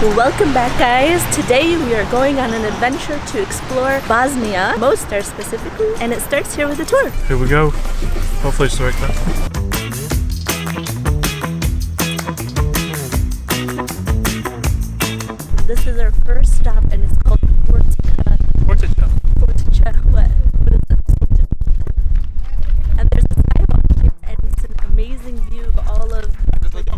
Welcome back, guys. Today we are going on an adventure to explore Bosnia, Mostar specifically, and it starts here with a tour. Here we go. Hopefully it's the right time. This is our first stop and it's called Fortica. What is it? And there's a skywalk here and it's an amazing view of all of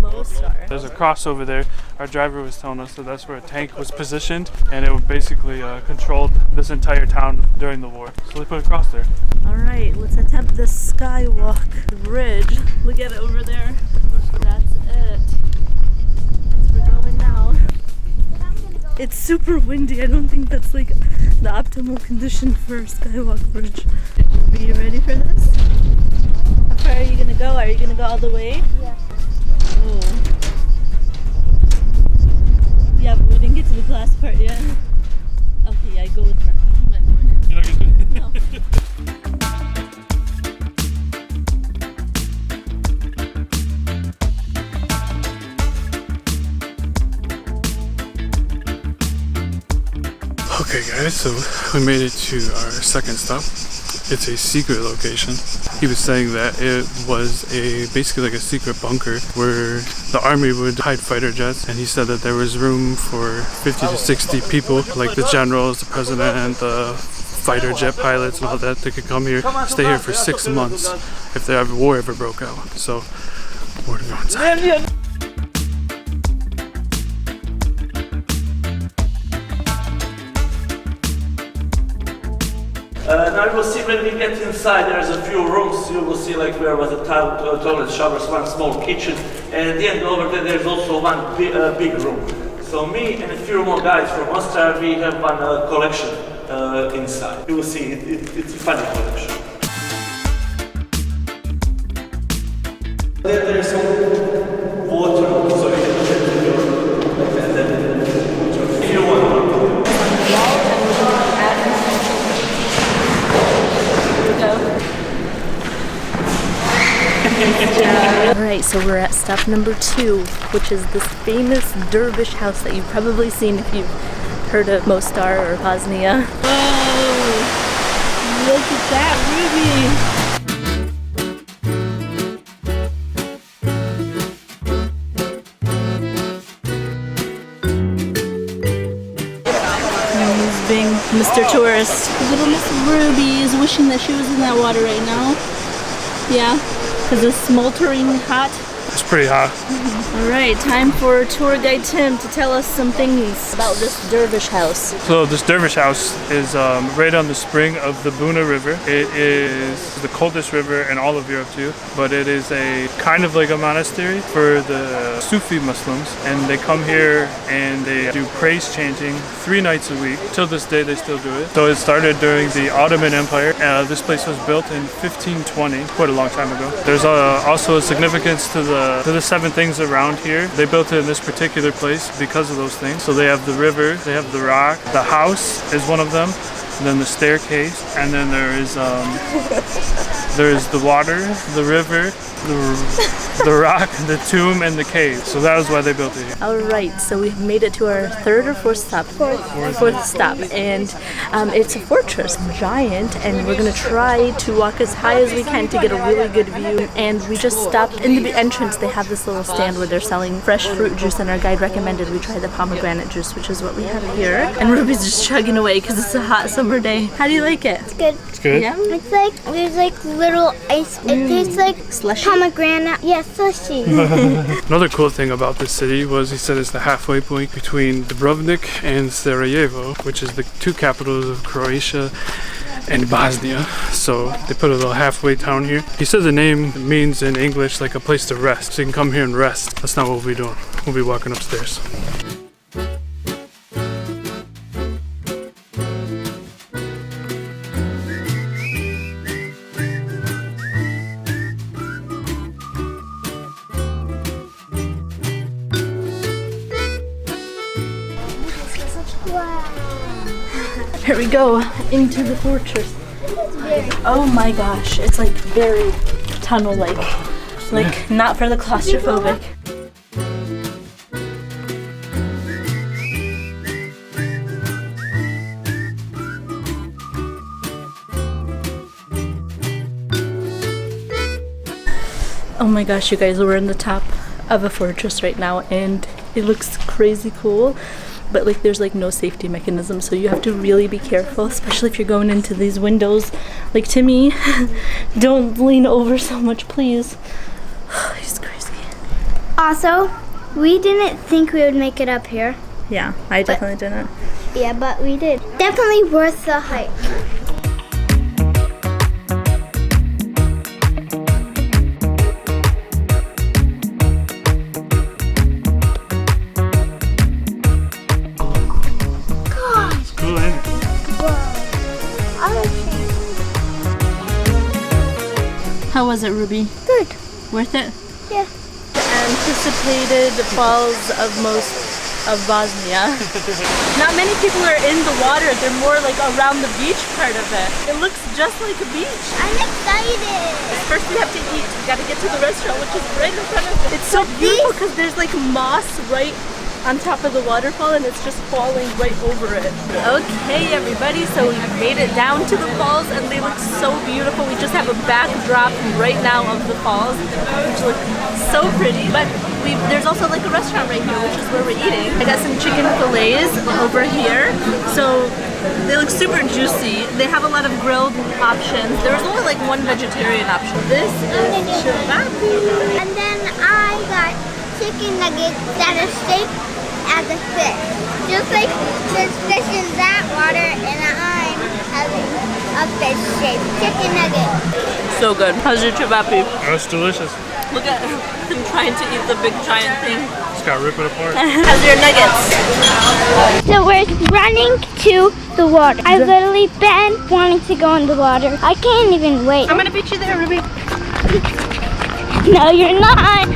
Mostar. There's a cross over there. Our driver was telling us that that's where a tank was positioned and it basically controlled this entire town during the war. So they put a cross there. Alright, let's attempt the skywalk bridge. Look at it over there. That's it. That's where we're going now. It's super windy. I don't think that's like the optimal condition for a skywalk bridge. Are you ready for this? How far are you gonna go? Are you gonna go all the way? Yeah. Oh. Yeah, but we didn't get to the glass part yet. Okay, yeah, go with her. You're not gonna do it? No. Okay guys, so we made it to our second stop. It's a secret location. He was saying that it was basically like a secret bunker where the army would hide fighter jets, and he said that there was room for 50 to 60 people, like the generals, the president, and the fighter jet pilots and all that. They could come here, stay here for 6 months if the war ever broke out. So we're gonna go inside. Now you will see when we get inside, there's a few rooms. You will see like where was a toilet, showers, one small kitchen, and at the end over there there's also one big room. So me and a few more guys from Mostar, we have one collection inside. You will see it's a funny collection. There is some water, so you can get to your and then if you want. Alright, so we're at stop number 2, which is this famous Dervish house that you've probably seen if you've heard of Mostar or Bosnia. Whoa! Look at that ruby! He's being Mr. Tourist. Little Miss Ruby is wishing that she was in that water right now. Yeah? Because it's smoldering hot. It's pretty hot. Alright, time for tour guide Tim to tell us some things about this Dervish house. So this Dervish house is right on the spring of the Buna River. It is the coldest river in all of Europe too, but it is a kind of like a monastery for the Sufi Muslims, and they come here and they do praise chanting 3 nights a week. Till this day they still do it. So it started during the Ottoman Empire. This place was built in 1520, quite a long time ago. There's also a significance to the 7 things around here. They built it in this particular place because of those things. So they have the river, they have the rock, the house is one of them, and then the staircase, and then there is the water, the river, the rock, the tomb, and the cave. So that was why they built it here. Alright, so we've made it to our 3rd or 4th stop. Fourth stop. And it's a fortress, giant, and we're going to try to walk as high as we can to get a really good view. And we just stopped in the entrance. They have this little stand where they're selling fresh fruit juice, and our guide recommended we try the pomegranate juice, which is what we have here. And Ruby's just chugging away because it's a hot summer day. How do you like it? It's good. It's good? Yeah? It's like, there's like little ice. It tastes like Slushy? pomegranate. Yeah, slushy. Another cool thing about this city was he said it's the halfway point between Dubrovnik and Sarajevo, which is the 2 capitals of Croatia and Bosnia. So they put a little halfway town here. He said the name means in English like a place to rest. So you can come here and rest. That's not what we'll be doing. We'll be walking upstairs. Here we go, into the fortress. Oh my gosh, it's like very tunnel-like. Like, not for the claustrophobic. Oh my gosh, you guys, we're in the top of a fortress right now and it looks crazy cool, but like there's like no safety mechanism, so you have to really be careful, especially if you're going into these windows like Timmy. Don't lean over so much, please. He's crazy. Also, we didn't think we would make it up here. Yeah, I definitely didn't. Yeah, but we did. Definitely worth the hike. Cool, ain't it? How was it, Ruby? Good. Worth it? Yeah. Anticipated falls of Bosnia. Not many people are in the water. They're more like around the beach part of it. It looks just like a beach. I'm excited. First we have to eat. We gotta get to the restaurant, which is right in front of us. It's so beautiful because there's like moss right on top of the waterfall and it's just falling right over it. Okay everybody, so we made it down to the falls and they look so beautiful. We just have a backdrop right now of the falls, which look so pretty. But there's also like a restaurant right here, which is where we're eating. I got some chicken fillets over here. So they look super juicy. They have a lot of grilled options. There was only like one vegetarian option. This is chapati. And then I got chicken nuggets that are shaped as a fish. Just like there's fish in that water and I'm having a fish-shaped chicken nugget. So good. How's your chapati? That's delicious. Look at him trying to eat the big giant thing. Just gotta rip it apart. How's your nuggets? So we're running to the water. I've literally been wanting to go in the water. I can't even wait. I'm gonna beat you there, Ruby. No, you're not.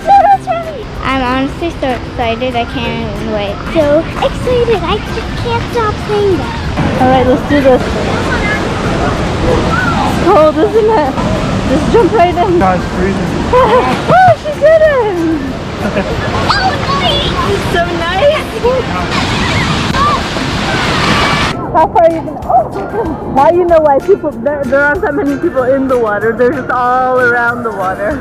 No, that's right. I'm honestly so excited. I can't even wait. So excited. I just can't stop saying that. All right, let's do this. It's cold, isn't it? Just jump right in. God, it's freezing. Oh, she did it! Oh, nice. So nice. How far are you gonna? Oh, now you know why people there aren't that many people in the water. They're just all around the water.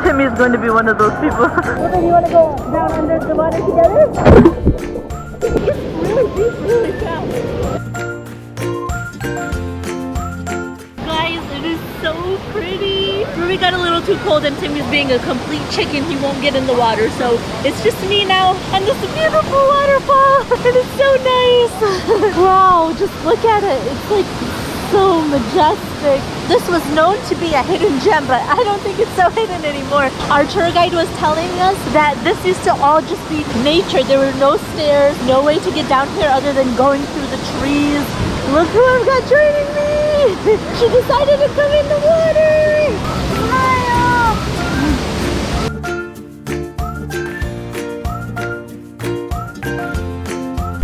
Timmy's going to be one of those people. Do you want to go down under the water together? It's really deep, really fast. Guys, it is so pretty. Ruby got a little too cold and Timmy's being a complete chicken. He won't get in the water, so it's just me now and this beautiful waterfall. It is so nice. Wow, just look at it. It's like so majestic. This was known to be a hidden gem, but I don't think it's so hidden anymore. Our tour guide was telling us that this used to all just be nature. There were no stairs, no way to get down here other than going through the trees. Look who I've got joining me. She decided to come in the water. Smile.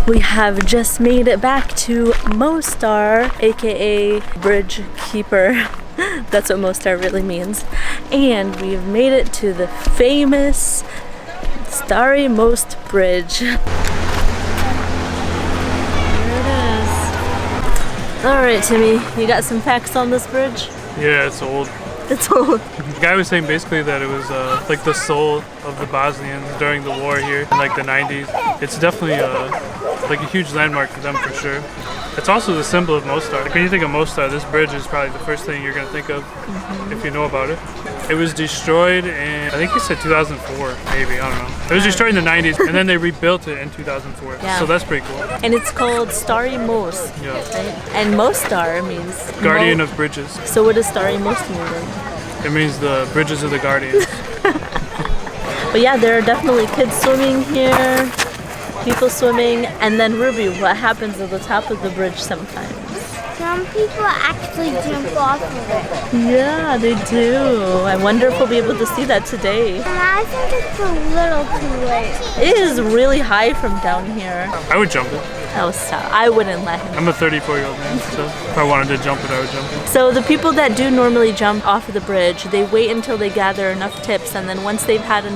We have just made it back to Mostar, aka Bridge Keeper. That's what Mostar really means. And we've made it to the famous Starry Most Bridge. There it is. Alright, Timmy, you got some facts on this bridge? Yeah, it's old. It's old. The guy was saying basically that it was like the soul of the Bosnians during the war here in like the 90s. It's definitely like a huge landmark for them for sure. It's also the symbol of Mostar. Like when you think of Mostar, this bridge is probably the first thing you're gonna think of if you know about it. It was destroyed in, I think he said 2004, maybe, I don't know. It was destroyed in the 90s and then they rebuilt it in 2004. Yeah. So that's pretty cool. And it's called Starry Most. Yeah. Right? And Mostar means Guardian of bridges. So what does Starry Most mean then? It means the bridges of the Guardians. But yeah, there are definitely kids swimming here, people swimming, and then Ruby, what happens at the top of the bridge sometimes? Some people actually jump off of it. Yeah, they do. I wonder if we'll be able to see that today. And I think it's a little too late. It is really high from down here. I would jump it. Oh, stop. I wouldn't let him. I'm a 34-year-old man, so if I wanted to jump it, I would jump it. So the people that do normally jump off of the bridge, they wait until they gather enough tips, and then once they've gotten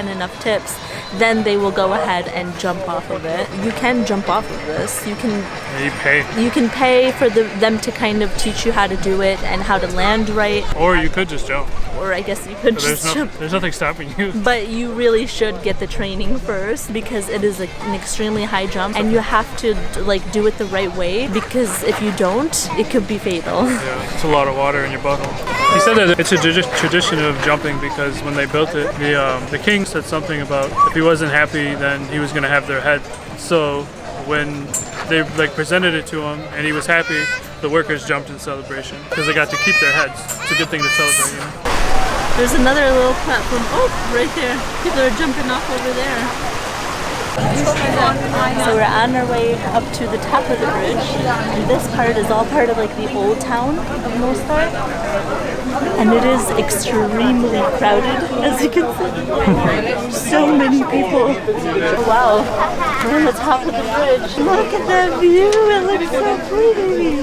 enough tips, then they will go ahead and jump off of it. You can jump off of this. You can. Yeah, you pay. You can pay for them to kind of teach you how to do it and how to land right. Or you could just jump. Or I guess you could just jump. There's nothing stopping you. But you really should get the training first because it is an extremely high jump and you have to like do it the right way because if you don't, it could be fatal. Yeah, it's a lot of water in your butthole. He said that it's a tradition of jumping because when they built it, the king said something about if he wasn't happy, then he was going to have their head. So when they like presented it to him and he was happy, the workers jumped in celebration because they got to keep their heads. It's a good thing to celebrate, you know? There's another little platform. Oh, right there. People are jumping off over there. So we're on our way up to the top of the bridge, and this part is all part of like the old town of Mostar, and it is extremely crowded, as you can see. So many people. Wow, we're on the top of the bridge. Look at that view, it looks so pretty.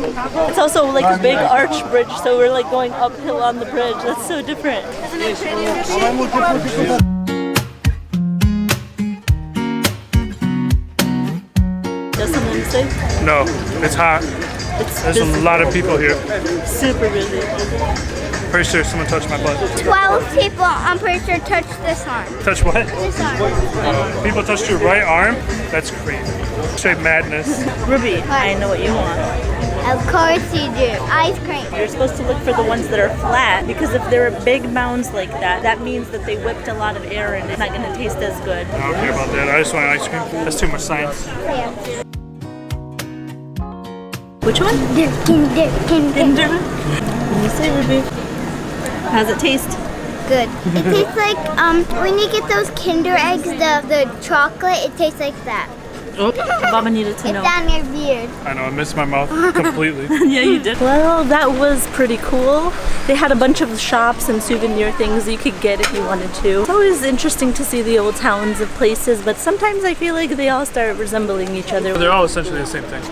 It's also like a big arch bridge, so we're like going uphill on the bridge. That's so different. Isn't it pretty? Something to say? No, it's hot. There's a lot of people here. Super busy. Pretty sure someone touched my butt. 12 people, I'm pretty sure, touched this arm. Touch what? This arm. People touched your right arm? That's crazy. Straight madness. Ruby, I know what you want. Of course you do. Ice cream. You're supposed to look for the ones that are flat because if they're big mounds like that, that means that they whipped a lot of air and it's not going to taste as good. I don't care about that. I just want ice cream. That's too much science. Yeah. Which one? Kinder. Let me see, Ruby. How's it taste? Good. It tastes like when you get those Kinder eggs, the chocolate. It tastes like that. Oh, Baba needed to know. It's down your beard. I know, I missed my mouth completely. Yeah, you did. Well, that was pretty cool. They had a bunch of shops and souvenir things you could get if you wanted to. It's always interesting to see the old towns of places, but sometimes I feel like they all start resembling each other. They're all essentially the same thing.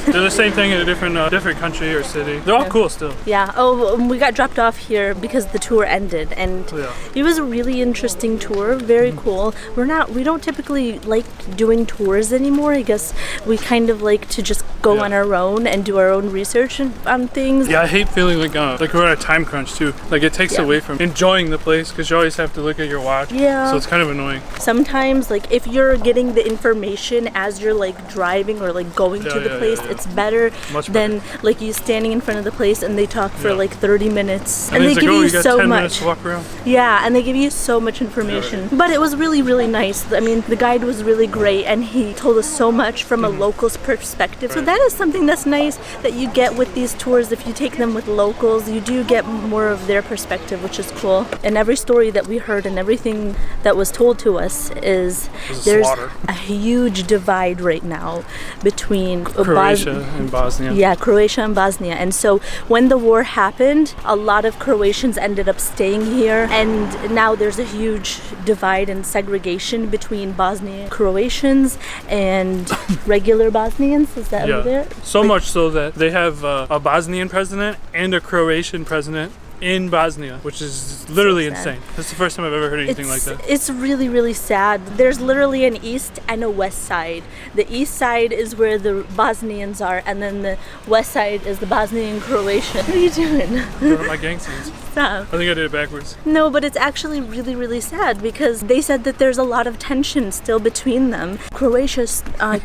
They're the same thing in a different country or city. They're all cool still. Yeah. Oh, we got dropped off here because the tour ended, and it was a really interesting tour. Very cool. We don't typically like doing tours anymore. I guess we kind of like to just go on our own and do our own research on things. Yeah, I hate feeling like we're on a time crunch too. Like it takes away from enjoying the place because you always have to look at your watch. Yeah. So it's kind of annoying. Sometimes, like if you're getting the information as you're like driving or like going to the place, it's better than like you standing in front of the place and they talk for like 30 minutes and they give you so much. To walk around. Yeah, and they give you so much information. But it was really, really nice. I mean, the guide was really great and he told us so much from a local's perspective. So that is something that's nice that you get with these tours. If you take them with locals, you do get more of their perspective, which is cool. And every story that we heard and everything that was told to us is there's a huge divide right now between Croatia and Bosnia. Yeah, Croatia and Bosnia. And so when the war happened, a lot of Croatians ended up staying here, and now there's a huge divide and segregation between Bosnian Croatians and regular Bosnians. Is that over there? So much so that they have a Bosnian president and a Croatian president in Bosnia, which is literally insane. That's the first time I've ever heard anything like that. It's really, really sad. There's literally an east and a west side. The east side is where the Bosnians are, and then the west side is the Bosnian Croatian. What are you doing? I'm doing my gang scenes. Stop. I think I did it backwards. No, but it's actually really, really sad because they said that there's a lot of tension still between them. Croatia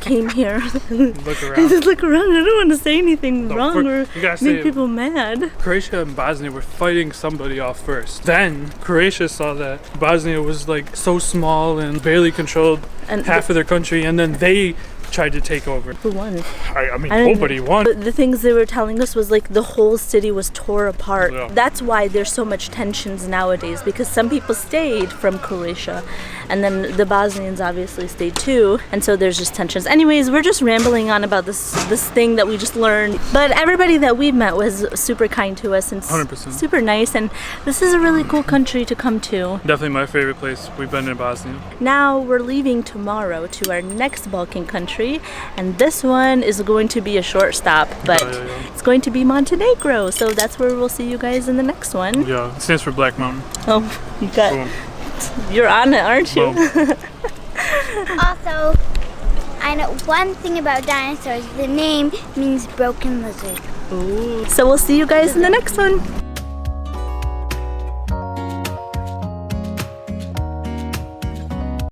came here. Look around. Just look around. I don't want to say anything wrong or make people mad. Croatia and Bosnia were fighting somebody off first. Then Croatia saw that Bosnia was like so small and barely controlled half of their country, and then they tried to take over. Who won? I mean, nobody won. The things they were telling us was like the whole city was tore apart. Yeah. That's why there's so much tensions nowadays, because some people stayed from Croatia and then the Bosnians obviously stayed too, and so there's just tensions. Anyways, we're just rambling on about this thing that we just learned, but everybody that we met was super kind to us and 100%. Super nice, and this is a really cool country to come to. Definitely my favorite place. We've been in Bosnia. Now we're leaving tomorrow to our next Balkan country, and this one is going to be a short stop, but it's going to be Montenegro, so that's where we'll see you guys in the next one. Yeah, it stands for Black Mountain. Oh, you got, you're on it, aren't you? Also, I know one thing about dinosaurs. The name means broken lizard. Ooh. So we'll see you guys in the next one.